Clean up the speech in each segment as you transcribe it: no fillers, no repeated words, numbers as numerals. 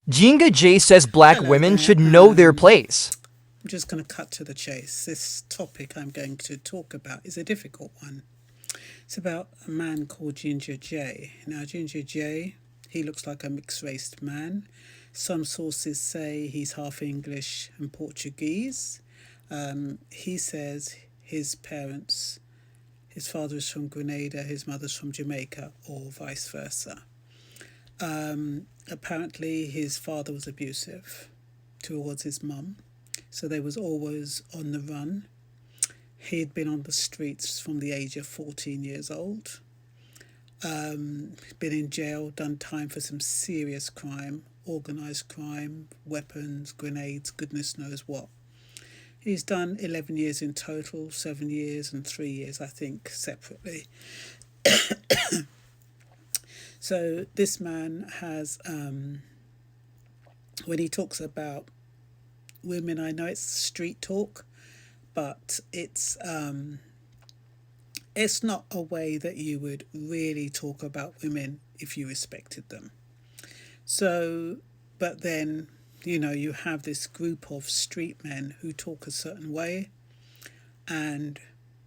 Jinga J says black Hello women there. should know their place. I'm just going to cut to the chase. This topic I'm going to talk about is a difficult one. It's about a man called Ginger J. Now, Ginger J, he looks like a mixed race man. Some sources say he's half English and Portuguese. He says his parents, his father is from Grenada, his mother's from Jamaica, or vice versa. Apparently, his father was abusive towards his mum, so they was always on the run. He'd been on the streets from the age of 14 years old. Been in jail, done time for some serious crime, organised crime, weapons, grenades, goodness knows what. He's done 11 years in total, 7 years and 3 years, I think, separately. So this man has, when he talks about women, I know it's street talk, but it's not a way that you would really talk about women if you respected them. So, but then, you have this group of street men who talk a certain way, and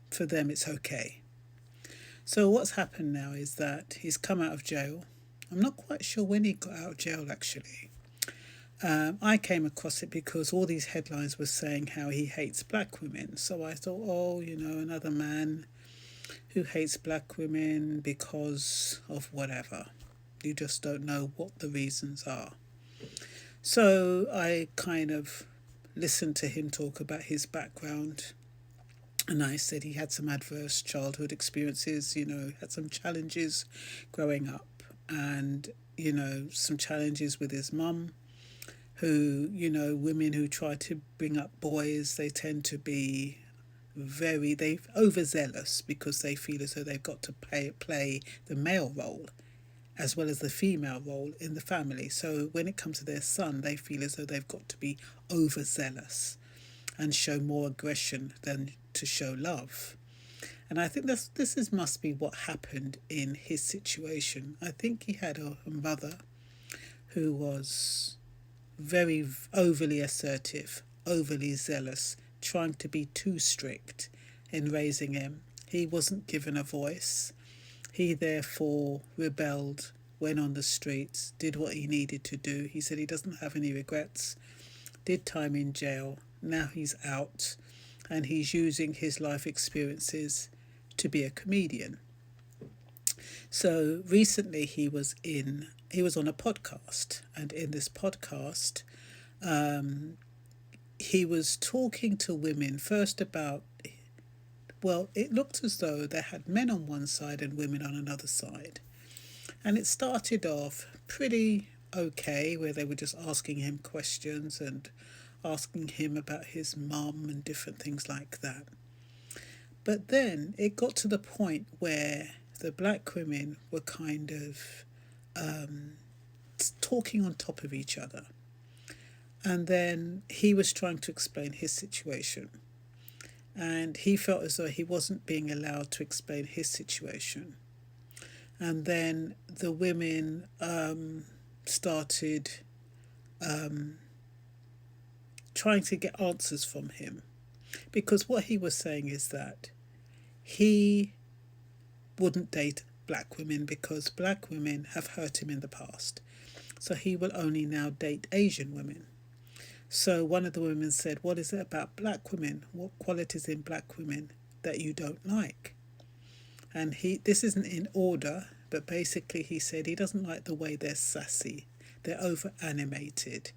for them it's okay. So, what's happened now is that he's come out of jail. I'm not quite sure when he got out of jail actually. I came across it because all these headlines were saying how he hates black women. So I thought, oh, another man who hates black women because of whatever. You just don't know what the reasons are. So I kind of listened to him talk about his background. And I said he had some adverse childhood experiences, had some challenges growing up, and, some challenges with his mum, who, women who try to bring up boys, they tend to be they overzealous because they feel as though they've got to play the male role as well as the female role in the family. So when it comes to their son, they feel as though they've got to be overzealous and show more aggression than to show love. And I think must be what happened in his situation. I think he had a mother who was very overly assertive, overly zealous, trying to be too strict in raising him. He wasn't given a voice. He therefore rebelled, went on the streets, did what he needed to do. He said he doesn't have any regrets, did time in jail. Now he's out and he's using his life experiences to be a comedian. So recently he was on a podcast, and in this podcast he was talking to women first about, well, it looked as though they had men on one side and women on another side. And it started off pretty okay, where they were just asking him questions and asking him about his mum and different things like that. But then it got to the point where the black women were kind of talking on top of each other. And then he was trying to explain his situation. And he felt as though he wasn't being allowed to explain his situation. And then the women started trying to get answers from him. Because what he was saying is that he wouldn't date black women because black women have hurt him in the past. So he will only now date Asian women. So one of the women said, what is it about black women? What qualities in black women that you don't like? And this isn't in order, but basically he said he doesn't like the way they're sassy. They're over animated.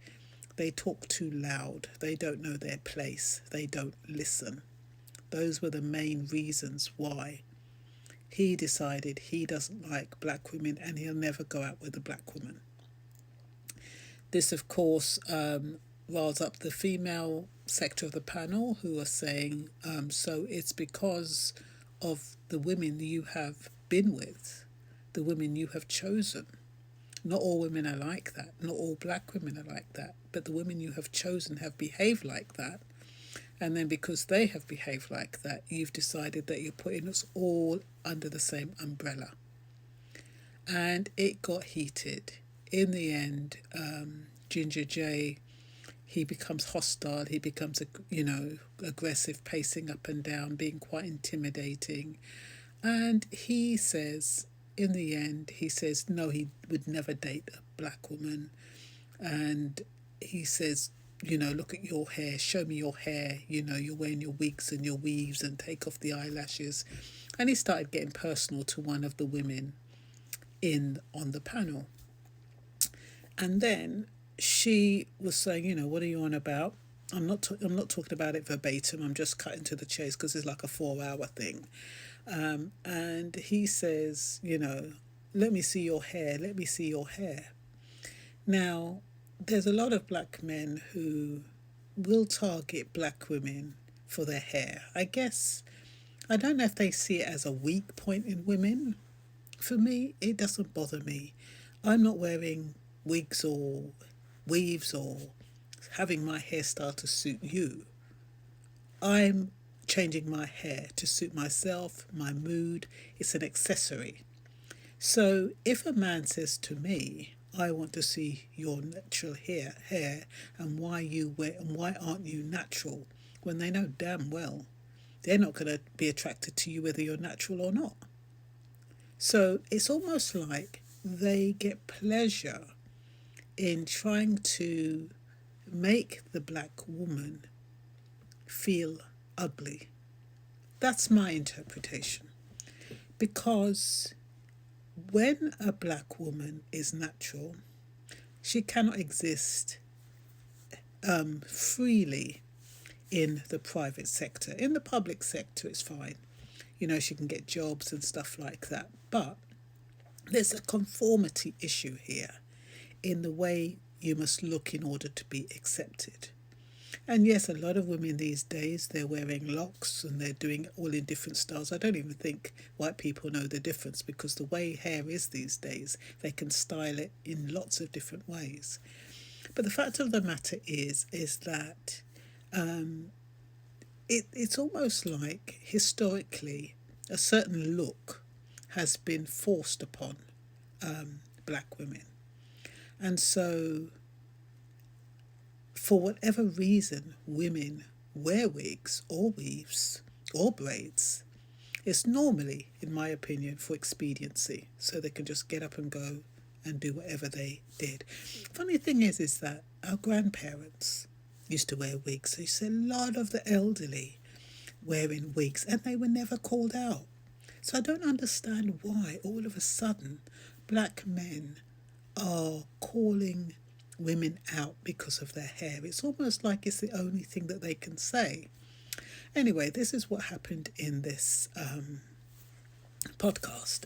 They talk too loud. They don't know their place. They don't listen. Those were the main reasons why he decided he doesn't like black women and he'll never go out with a black woman. This, of course, riles up the female sector of the panel, who are saying, so it's because of the women you have been with, the women you have chosen. Not all women are like that. Not all black women are like that. But the women you have chosen have behaved like that. And then because they have behaved like that, you've decided that you're putting us all under the same umbrella. And it got heated. In the end, Ginger J, he becomes hostile, he becomes, aggressive, pacing up and down, being quite intimidating. And he says, in the end, he says, no, he would never date a black woman. And he says, look at your hair, show me your hair, you're wearing your wigs and your weaves and take off the eyelashes. And he started getting personal to one of the women on the panel. And then she was saying, what are you on about? I'm not talking about it verbatim. I'm just cutting to the chase because it's like a 4-hour thing. And he says, let me see your hair. Let me see your hair. Now, there's a lot of black men who will target black women for their hair. I guess, I don't know if they see it as a weak point in women. For me, it doesn't bother me. I'm not wearing wigs or weaves or having my hairstyle to suit you. I'm changing my hair to suit myself, my mood. It's an accessory. So if a man says to me, I want to see your natural hair and why aren't you natural, when they know damn well they're not going to be attracted to you whether you're natural or not. So it's almost like they get pleasure in trying to make the black woman feel ugly. That's my interpretation. Because when a black woman is natural, she cannot exist freely in the private sector. In the public sector, it's fine. She can get jobs and stuff like that. But there's a conformity issue here in the way you must look in order to be accepted. And yes, a lot of women these days, they're wearing locks and they're doing it all in different styles. I don't even think white people know the difference, because the way hair is these days, they can style it in lots of different ways. But the fact of the matter is that it's almost like historically a certain look has been forced upon black women. And so for whatever reason, women wear wigs or weaves or braids. It's normally, in my opinion, for expediency, so they can just get up and go and do whatever they did. Funny thing is that our grandparents used to wear wigs. So you see a lot of the elderly wearing wigs, and they were never called out. So I don't understand why all of a sudden black men are calling women out because of their hair. It's almost like it's the only thing that they can say. Anyway, this is what happened in this podcast.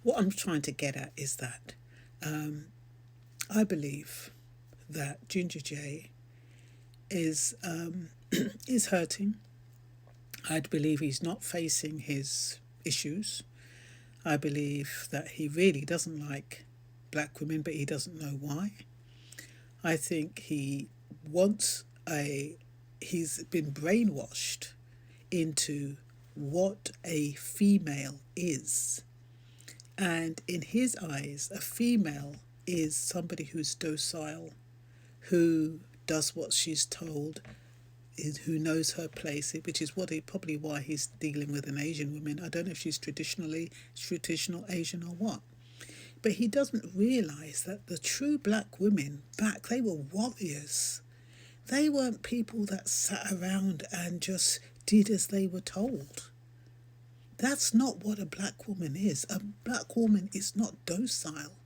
What I'm trying to get at is that I believe that Ginger J is hurting. I believe he's not facing his issues. I believe that he really doesn't like black women, but he doesn't know why. I think he's been brainwashed into what a female is. And in his eyes, a female is somebody who's docile, who does what she's told, who knows her place, which is probably why he's dealing with an Asian woman. I don't know if she's traditional Asian or what. But he doesn't realise that the true black women they were warriors. They weren't people that sat around and just did as they were told. That's not what a black woman is. A black woman is not docile.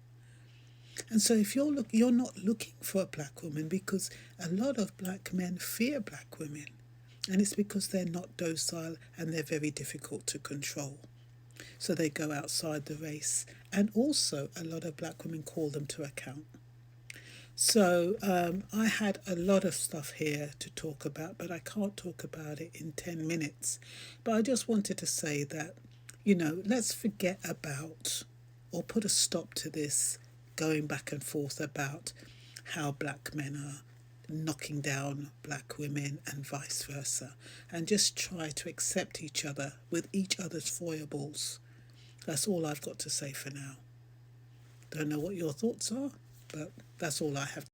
And so if you're not looking for a black woman, because a lot of black men fear black women, and it's because they're not docile and they're very difficult to control. So they go outside the race. And also a lot of black women call them to account. So I had a lot of stuff here to talk about, but I can't talk about it in 10 minutes. But I just wanted to say that, let's forget about or put a stop to this going back and forth about how black men are knocking down black women and vice versa, and just try to accept each other with each other's foibles. That's all I've got to say for now. Don't know what your thoughts are, but That's all I have.